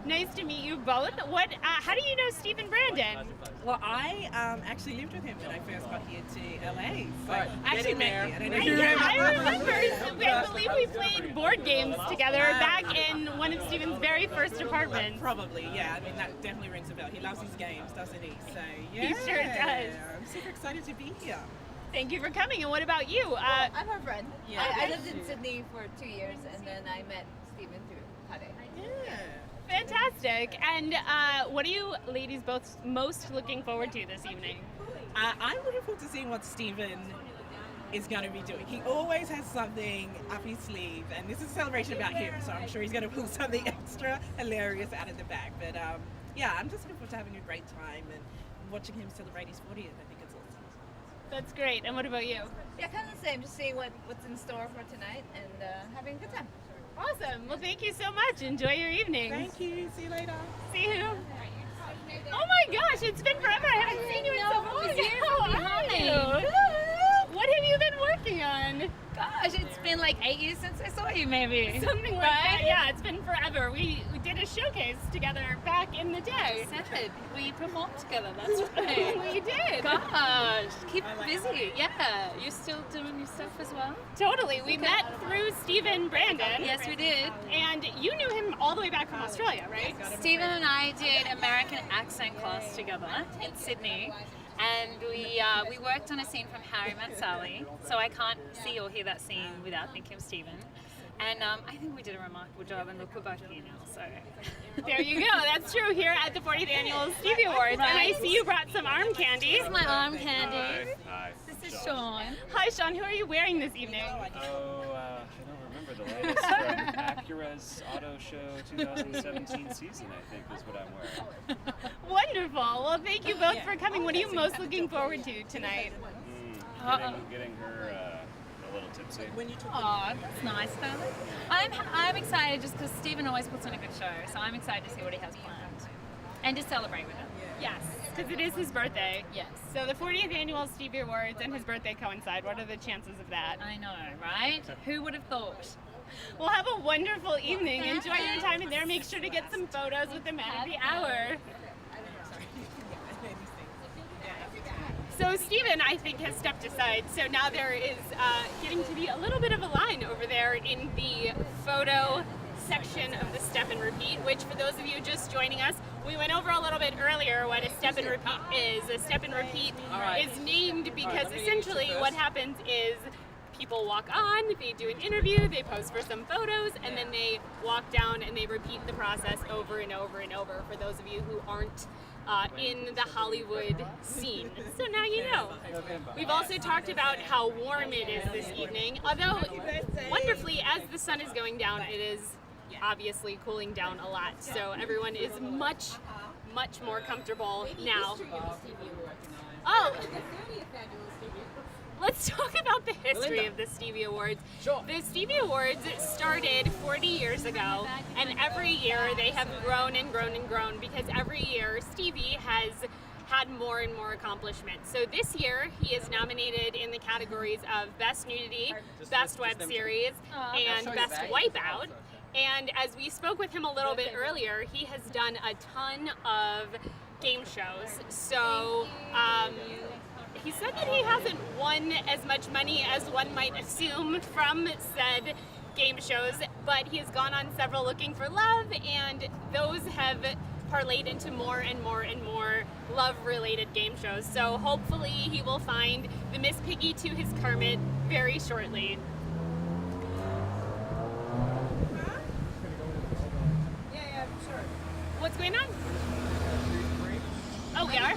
Nice to meet you both. How do you know Stephen Brandon? Well, I actually lived with him when I first got here to LA. So Right. I actually met you. I don't know if you Yeah, I remember. remember. I believe we played board games together back in one of Stephen's very first apartments. Probably, yeah. I mean, that definitely rings a bell. He loves his games, doesn't he? So, yeah. He sure does. I'm super excited to be here. Thank you for coming. And what about you? I'm her friend. Yeah. I lived in Sydney for 2 years, and then I met Stephen through Tade. Yeah. Fantastic. And what are you ladies both most looking forward to this evening? I'm looking forward to seeing what Stephen is going to be doing. He always has something up his sleeve, and this is a celebration about him, so I'm sure he's going to pull something extra hilarious out of the bag. But yeah, I'm just looking forward to having a great time and watching him celebrate his 40th. I think it's awesome. That's great. And what about you? Yeah, kind of the same. Just seeing what's in store for tonight and having a good time. Awesome. Well, thank you so much. Enjoy your evening. Thank you. See you later. See you. Oh my gosh, it's been forever. I haven't seen you in so long. How are you? What have you been working on? Gosh, it's been like 8 years since I saw you, maybe. Something like that. Yeah, it's been forever. We did a showcase together back in the day. We performed together, that's right. We did. Gosh, keep busy. Yeah, you're still doing your stuff as well? Totally. We met through Stephen Brandon. Yes, we did. And you knew him all the way back from Australia, right? Stephen and I did American accent class together in Sydney. And we worked on a scene from Harry Met Sally, so I can't see or hear that scene without thinking of Stephen. And I think we did a remarkable job, and look, we're both here now, so. There you go. That's true here at the 40th Annual Stevie Awards. And I see you brought some arm candy. This is my arm candy. Hi. This is Sean. Hi, Sean. Who are you wearing this evening? I don't remember the latest from Acura's Auto Show 2017 season, I think, is what I'm wearing. Wonderful. Well, thank you both for coming. What are you most looking forward to tonight? Getting her a little tipsy. Aw, that's nice, darling. I'm excited just because Stephen always puts on a good show, so I'm excited to see what he has planned. And to celebrate with him. Yes, because it is his birthday. Yes. So the 40th Annual Stevie Awards and his birthday coancide. What are the chances of that? I know, right? Who would have thought? Well, have a wonderful evening. Enjoy your time in there. Make sure to get some photos with the man of the hour. So Stephen, I think, has stepped aside. So now there is getting to be a little bit of a line over there in the photo section of the step and repeat, which for those of you just joining us, we went over a little bit earlier what a step and repeat is. A step and repeat is named because essentially what happens is people walk on, they do an interview, they pose for some photos, and then they walk down and they repeat the process over and over and over for those of you who aren't in the Hollywood scene. So now you know. We've also talked about how warm it is this evening, although wonderfully as the sun is going down, it is obviously cooling down a lot. So everyone is much more comfortable now. Oh! Let's talk about the history of the Stevie Awards. The Stevie Awards started 40 years ago, and every year they have grown and grown and grown because every year Stevie has had more and more accomplishments. So this year he is nominated in the categories of Best Nudity, Best Web Series, and Best Wipeout. And as we spoke with him a little bit earlier, he has done a ton of game shows. So he said that he hasn't won as much money as one might assume from said game shows, but he has gone on several Looking for Love, and those have parlayed into more and more and more love-related game shows. So hopefully he will find the Miss Piggy to his Kermit very shortly. Yeah, sure. What's going on? Oh, we are?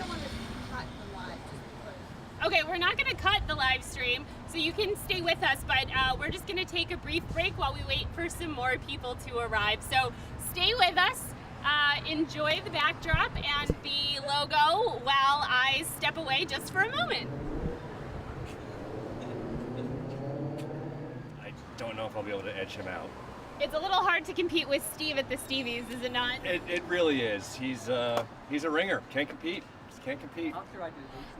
Okay, we're not going to cut the live stream, so you can stay with us, but we're just going to take a brief break while we wait for some more people to arrive. So stay with us, enjoy the backdrop and the logo while I step step away just for a moment. I don't know if I'll be able to edge him out. It's a little hard to compete with Steve at the Stevies, is it not? It really is. He's a ringer. Can't compete. Just can't compete.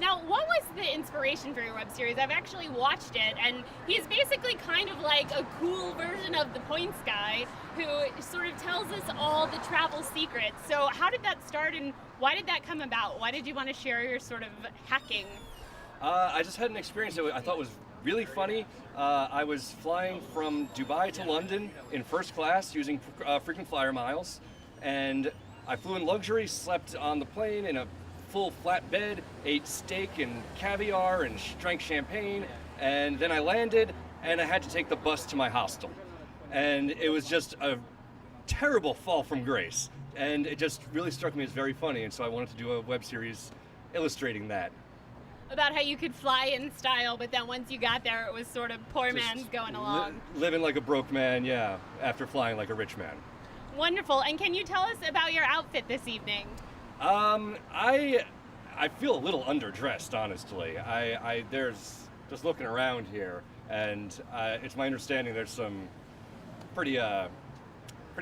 Now, what was the inspiration for your web series? I've actually watched it, and he's basically kind of like a cool version of the Points guy who sort of tells us all the travel secrets. So how did that start, and why did that come about? Why did you want to share your sort of hacking? I just had an experience that I thought was really funny. I was flying from Dubai to London in first class using frequent flyer miles, and I flew in luxury, slept on the plane in a full flat bed, ate steak and caviar and drank champagne, and then I landed and I had to take the bus to my hostel. And it was just a terrible fall from grace. And it just really struck me as very funny, and so I wanted to do a web series illustrating that. About how you could fly in style, but then once you got there, it was sort of poor man's going along. Living like a broke man, yeah, after flying like a rich man. Wonderful. And can you tell us about your outfit this evening? I feel a little underdressed, honestly. There's just looking around here, and it's my understanding there's some pretty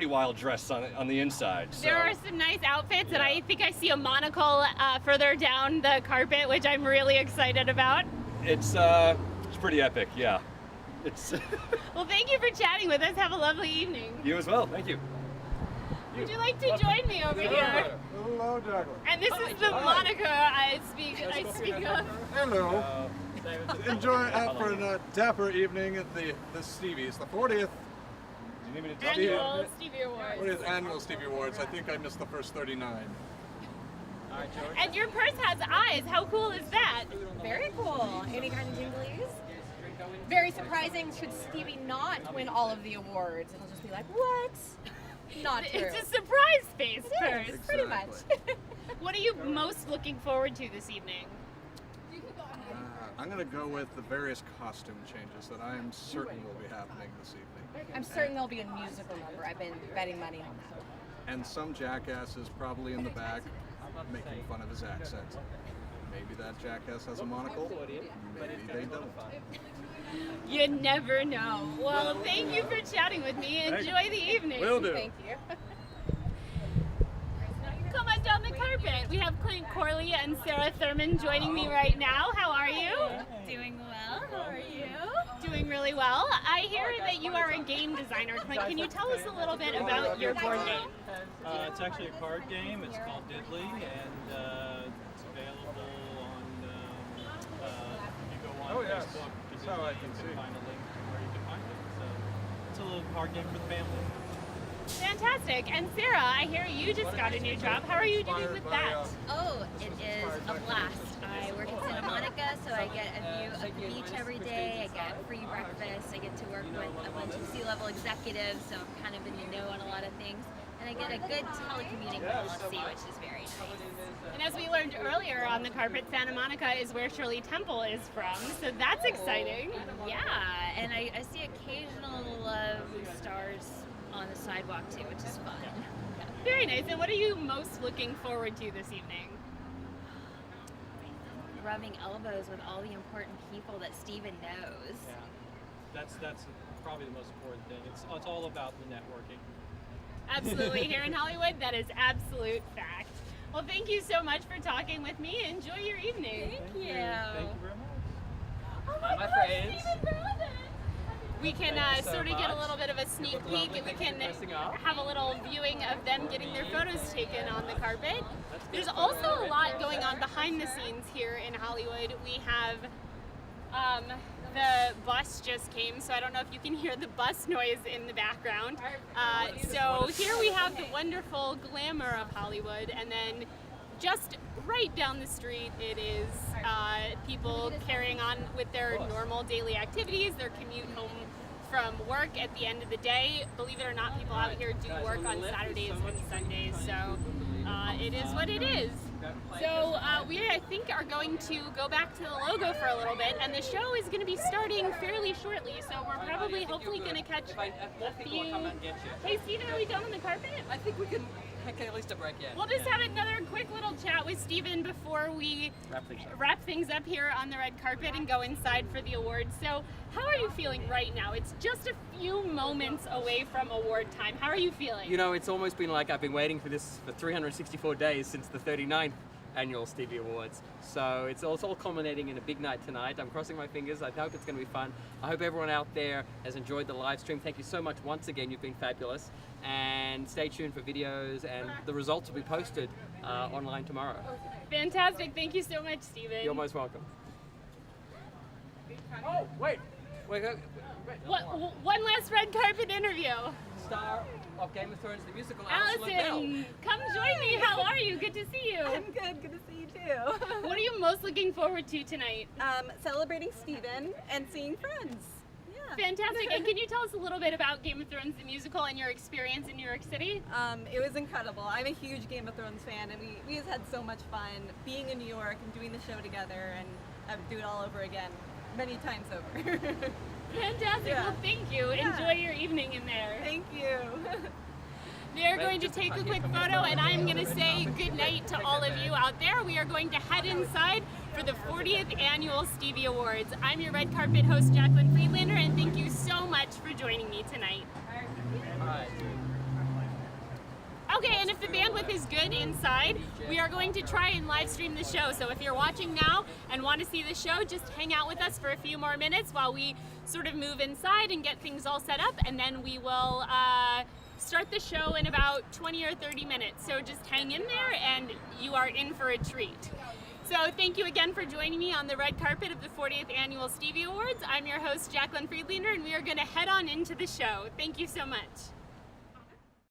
wild dress on the inside. So. There are some nice outfits, and I think I see a monocle further down the carpet, which I'm really excited about. It's pretty epic, yeah. It's. Well, thank you for chatting with us. Have a lovely evening. You as well. Thank you. Would you like to join me over here? Hello, Jaclyn. And this is the moniker I speak of. Hello. Enjoy for a dapper evening at the Stevies, the 40th. Annual Stevie Awards. What is Annual Stevie Awards? I think I missed the first 39. And your purse has eyes. How cool is that? Very cool. Any kind of jinglies? Very surprising. Should Stevie not win all of the awards, it'll just be like, what? Not true. It's a surprise face purse. Yes, pretty much. What are you most looking forward to this evening? I'm going to go with the various costume changes that I am certain will be happening this evening. I'm certain there'll be a musical number. I've been betting money on that. And some jackass is probably in the back making fun of his accent. Maybe that jackass has a monocle, maybe they don't. You never know. Well, thank you for chatting with me. Enjoy the evening. Will do. Thank you. Come on down the carpet. We have Clint Corley and Sarah Thurman joining me right now. How are you? Doing well. How are you? Doing really well. I hear that you are a game designer. Clint, can you tell us a little bit about your board game? It's actually a card game. It's called Diddley, and it's available on, if you go on Facebook, you can find a link to where you can find it. So it's a little card game for the family. Fantastic. And Sarah, I hear you just got a new job. How are you doing with that? Oh, it is a blast. I work in Santa Monica, so I get a view of the beach every day. I get free breakfast. I get to work with a bunch of C-level executives, so I'm kind of in the know on a lot of things. And I get a good telecommuting policy, which is very nice. And as we learned earlier on the carpet, Santa Monica is where Shirley Temple is from, so that's exciting. Yeah, and I see occasional stars on the sidewalk too, which is fun. Very nice. And what are you most looking forward to this evening? Rubbing elbows with all the important people that Steven knows. Yeah, that's probably the most important thing. It's all about the networking. Absolutely. Here in Hollywood, that is absolute fact. Well, thank you so much for talking with me. Enjoy your evening. Thank you. Thank you very much. Oh my friends. We can sort of get a little bit of a sneak peek, and we can have a little viewing of them getting their photos taken on the carpet. There's also a lot going on behind the scenes here in Hollywood. We have the bus just came, so I don't know if you can hear the bus noise in the background. So here we have the wonderful glamour of Hollywood, and then just right down the street it is people carrying on with their normal daily activities, their commute home from work at the end of the day. Believe it or not, people out here do work on Saturdays and Sundays, so it is what it is. So we, I think, are going to go back to the logo for a little bit, and the show is going to be starting fairly shortly, so we're probably, hopefully, going to catch a few... Hey, Steven, are we done on the carpet? I think we can at least a break, yeah. We'll just have another quick little chat with Steve. Stephen, before we Wrap things up. things up here on the red carpet and go inside for the awards. So, how are you feeling right now? It's just a few moments away from award time. How are you feeling? You know, it's almost been like I've been waiting for this for 364 days since the 39th Annual Stevie Awards. So it's all culminating in a big night tonight. I'm crossing my fingers. I hope it's going to be fun. I hope everyone out there has enjoyed the live stream. Thank you so much once again. You've been fabulous. And stay tuned for videos, and the results will be posted online tomorrow. Fantastic. Thank you so much, Stephen. You're most welcome. Oh, wait. One last red carpet interview. Star of Game of Thrones, the musical, Allison, come join me. How are you? Good to see you. I'm good. Good to see you too. What are you most looking forward to tonight? Celebrating Stephen and seeing friends. Yeah. Fantastic. And can you tell us a little bit about Game of Thrones, the musical, and your experience in New York City? It was incredible. I'm a huge Game of Thrones fan, and we just had so much fun being in New York and doing the show together, and I would do it all over again, many times over. Fantastic. Yeah. Well, thank you. Yeah. Enjoy your evening in there. Thank you. We are going to take a quick photo, and I'm going to say good night to all of you out there. We are going to head inside for the 40th Annual Stevie Awards. I'm your red carpet host, Jaclyn Friedlander, and thank you so much for joining me tonight. Okay, and if the bandwidth is good inside, we are going to try and live stream the show. So if you're watching now and want to see the show, just hang out with us for a few more minutes while we sort of move inside and get things all set up, and then we will start the show in about 20 or 30 minutes. So just hang in there and you are in for a treat. So thank you again for joining me on the red carpet of the 40th Annual Stevie Awards. I'm your host, Jaclyn Friedlander, and we are going to head on into the show. Thank you so much.